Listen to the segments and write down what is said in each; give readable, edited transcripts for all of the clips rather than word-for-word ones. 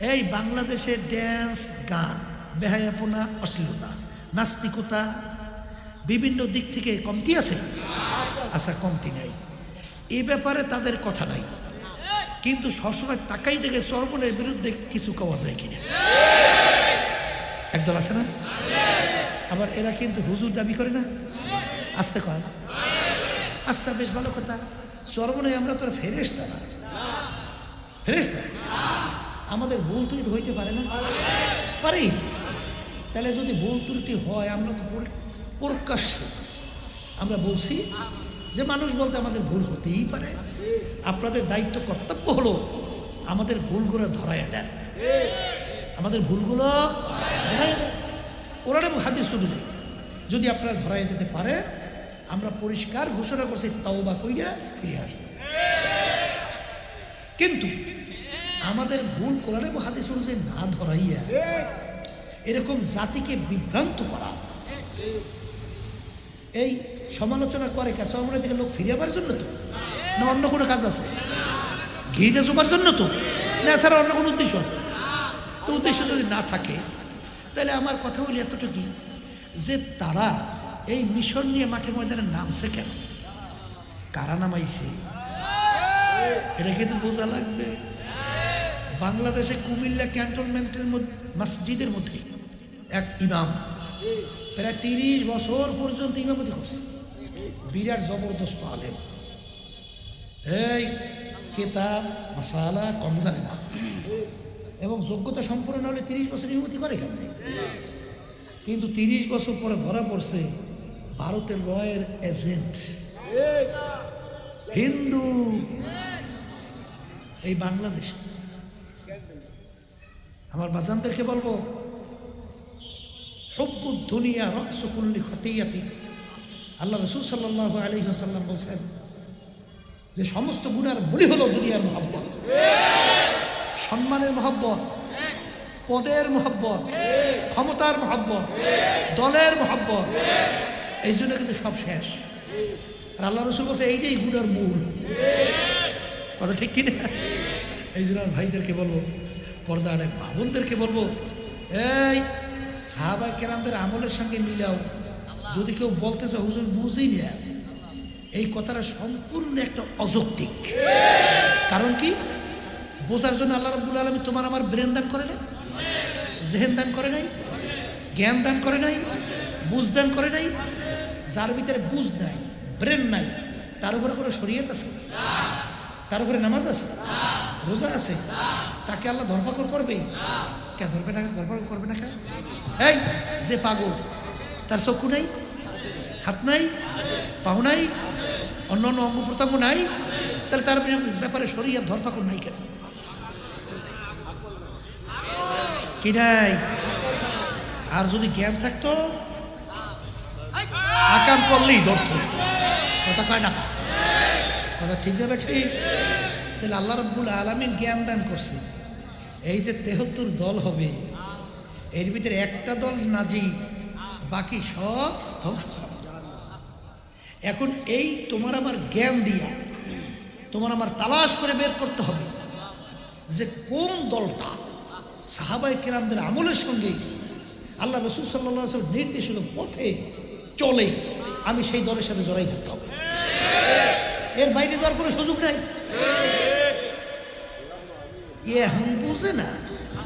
এই বাংলাদেশে ড্যান্স, গান, বেহায়াপনা, অশ্লীলতা, নাস্তিকতা বিভিন্ন দিক থেকে কমতি আছে? আচ্ছা, কমতি নাই, এই ব্যাপারে তাদের কথা নাই, কিন্তু সবসময় তাকাই দেখে চর্বণের বিরুদ্ধে কিছু কওয়া যায় কিনা। একদল আছে না? আবার এরা কিন্তু হুজুর দাবি করে না, আসতে কয়। আচ্ছা, বেশ ভালো কথা, চর্বণে আমরা তো ফেরেশতা না, ফেরেশতা, আমাদের ভুল ত্রুটি হইতে পারে না? পারি। তাহলে যদি ভুল ত্রুটি হয়, আমরা তো প্রকাশ্যে আমরা বলছি যে মানুষ বলতে আমাদের ভুল হতেই পারে। আপনাদের দায়িত্ব, কর্তব্য হলো আমাদের ভুলগুলো ধরাইয়া দেন, আমাদের ভুলগুলো ধরাইয়া দেন। কোরআন এবং হাদিস অনুযায়ী যদি আপনারা ধরাইয়া দিতে পারে, আমরা পরিষ্কার ঘোষণা করছি তাওবা কইরা ফিরে আসব। কিন্তু আমাদের ভুল কোরআন এবং হাদিস অনুযায়ী না ধরাইয়া এরকম জাতিকে বিভ্রান্ত করা, এই সমালোচনা করে কাছে আমরা থেকে লোক ফিরে আবার জন্য তো, না অন্য কোনো কাজ আছে? ঘিটা জমার জন্য তো, না ছাড়া অন্য কোনো উদ্দেশ্য আছে? তো উদ্দেশ্য যদি না থাকে, তাহলে আমার কথা বলি এতটুকু যে তারা এই মিশন নিয়ে মাঠে ময়দানে নামছে কেন, কারা নামাইছে, এটা কিন্তু বোঝা লাগবে। বাংলাদেশে কুমিল্লা ক্যান্টনমেন্টের মসজিদের মধ্যে এক ইমাম প্রায় 30 বছর পর্যন্ত ইমামতি করছে, বিরাট জবরদস্ত আলেম, এই কিতাব মাসালা কম জানে না, এবং যোগ্যতা সম্পূর্ণ হলে 30 বছর ইমামতি করে কেন? কিন্তু 30 বছর পরে ধরা পড়ছে ভারতের রয়ের এজেন্ট, হিন্দু এই বাংলাদেশ। আমার বাজানদেরকে বলবো, হুব্বুদ দুনিয়া রাসু কুল্লি খতিয়াতি। আল্লাহ রাসূল সাল্লাল্লাহু আলাইহি ওয়াসাল্লাম বলছেন যে সমস্ত গুনার মূল হলো দুনিয়ার মহব্বত, সম্মানের মহব্বত, পদের মহব্বত, ক্ষমতার মহব্বত, দলের মহব্বত। এই জন্য কিন্তু সব শেষ। আর আল্লাহ রাসূল বলছে এইটাই গুনার মূল। কথা ঠিক কিনা? এই জন্য ভাইদেরকে বলবো, পর্দা অনেক মা বোনদেরকে বলবো, এই সাহাবায়ে কেরামদের আমলের সঙ্গে মিলাও। যদি কেউ বলতেছে হুজুর বুঝি না, এই কথাটা সম্পূর্ণ একটা অযৌক্তিক। কারণ কি? বোঝার জন্য আল্লাহ রাব্বুল আলামিন তোমার আমার ব্রেন দান করে নাই, জেহেন দান করে নাই, জ্ঞান দান করে নাই, বুঝ দান করে নাই। যার ভিতরে বুঝ নাই, ব্রেন নাই, তার উপরে কোনো শরীয়ত আছে? তার উপরে নামাজ আছে, রোজা আছে, তাকে আল্লাহ ধরপাকড় করবে? কে ধরবে না? ধরপাকড় করবে না কে? এই যে পাগল, তার চক্ষু নাই, হাত নাই, পাও নাই, অন্য অন্য অঙ্গ প্রত্যঙ্গ নাই, তাহলে তার ব্যাপারে শরীয়ত ধরপাকড় নাই কেন? কি নাই? আর যদি জ্ঞান থাকতো, আকাম করলেই ধরত। কথা কয় না? কথা ঠিক যাবে? ঠিক। তাহলে আল্লাহ রাব্বুল আলামিন জ্ঞান দান করছে, এই যে 73 দল হবে, এর ভিতরে একটা দল নাজি, বাকি সব ধ্বংস করা। এখন এই তোমার আমার জ্ঞান দিয়া তোমার আমার তালাশ করে বের করতে হবে যে কোন দলটা সাহাবায়ে কেরামদের আমলের সঙ্গে আল্লাহ রাসূল সাল্লাল্লাহু আলাইহি ওয়াসাল্লাম নির্দেশিত পথে চলে, আমি সেই দলের সাথে জড়াই থাকতে হবে। এর বাইরে যাওয়ার কোনো সুযোগ নাই। এখন বুঝে না,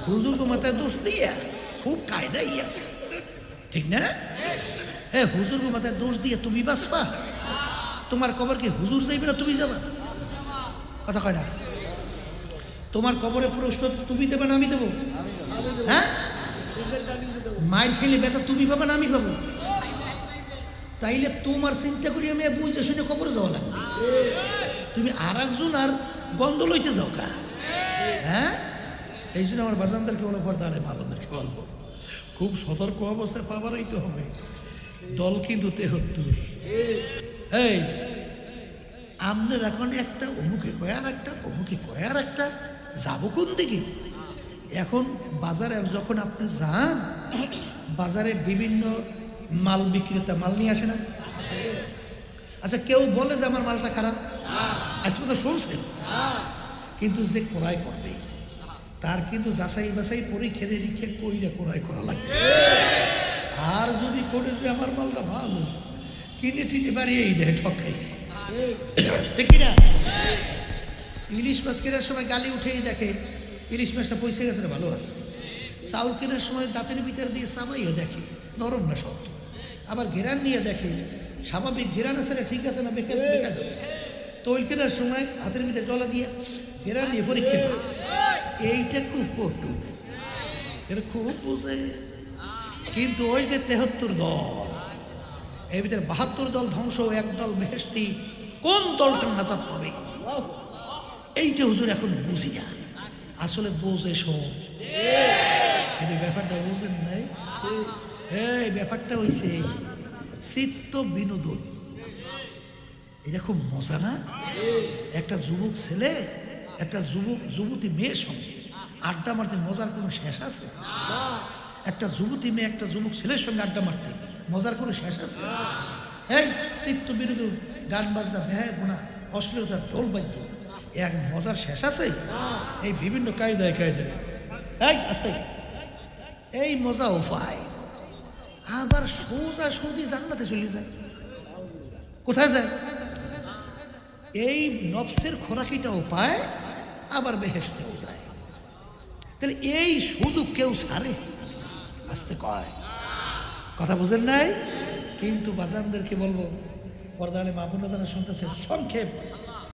হুজুরকে মাথায় দোষ দিয়া খুব কায়দাই আছে, ঠিক না? হ্যাঁ, হুজুরকে মাথায় দোষ দিয়ে তুমি বাঁচবা? তোমার কবর কি হুজুর যাইবে না তুমি যাবা? কথা কয় না? তোমার কবরে প্রশ্ন তুমি দেবে না আমি দেবো? হ্যাঁ, মায়ের খেলে ব্যথা তুমি পাবে না আমি পাবো? তাইলে তোমার চিন্তা করি আমি বুঝে শুনে কবরে যাওয়া লাগবে। তুমি আর একজন আর গন্ধ লইতে যাও কা? হ্যাঁ, এই জন্য আমার বাজানদেরকে বলে, পর্দা আলে মা বোনদেরকে বলবো, খুব সতর্ক অবস্থায় পা বাড়াইতে হবে। দল কিন্তু 73। এই আপনার এখন একটা অমুকে কয় আর একটা, অমুকে কয় আর একটা, যাবো কোন দিকে? এখন বাজারে যখন আপনি যান, বাজারে বিভিন্ন মাল বিক্রেতা মাল নিয়ে আসে না? আচ্ছা, কেউ বলে যে আমার মালটা খারাপ? আজ পর্যন্ত শুনছেন? কিন্তু যে ক্রয় করবে তার কিন্তু যাচাই বাছাই পরীক্ষা নিরীক্ষা কইরা ক্রয় করা লাগবে। আর যদি করে যে আমার মালটা ভালো কিনে টিনে বাড়িয়েই দেয়, ঠক খাইছি, ঠিক কিনা? ইলিশ মাছ কেনার সময় গালি উঠেই দেখে ইলিশ মাছটা পয়সা গেছে না ভালো আছে। চাউল কেনার সময় দাঁতের ভিতর দিয়ে চাবাইও দেখে নরম না শক্ত। আবার ঘেরান নিয়ে দেখে স্বাভাবিক ঘেরান আছে না ঠিক আছে না বেকার বেকার। তৈল কেনার সময় হাতের ভিতরে ডলা দিয়ে ঘেরান নিয়ে পরীক্ষা করে। এইটা খুব পটু, এটা খুব বোঝে। কিন্তু ওই যে 73 দল, এর ভিতরে 72 দল ধ্বংস, এক দল বেহেশতি, কোন দলটা নাজাত পাবে এইটা হুজুর এখন বুঝি না। আসলে বোঝে সব, কিন্তু ব্যাপারটা বুঝেন নাই। এই ব্যাপারটা হয়েছে চিত্ত বিনোদন। এটা খুব মজা না? একটা যুবক ছেলে একটা যুবতী মেয়ের সঙ্গে আড্ডা মারতে মজার কোনো শেষ আছে? একটা যুবতী মেয়ে একটা যুবক ছেলের সঙ্গে আড্ডা মারতে মজার কোনো শেষ আছে? এই চিত্ত বিনোদন, গান বাজনা, ভ্যাঁ বোনা, অশ্লীলতা, ঢোল বাদ্য, এক মজার শেষ আছে? এই বিভিন্ন কায়দায় কায়দায় এই আস্তে এই মজা উপায় আবার সোজা সৌদি জান্নাতে চলে যায়। কোথায় যায়? এই নফসের খোরাকিটাও পায়, আবার বেহেশতেও যায়। তাহলে এই সুযোগ কেউ ছাড়ে? আসতে কয়, কথা বুঝেন নাই? কিন্তু বাজানদেরকে বলবো, পর্দালে মাহবুব শুনতেছেন, সংক্ষেপ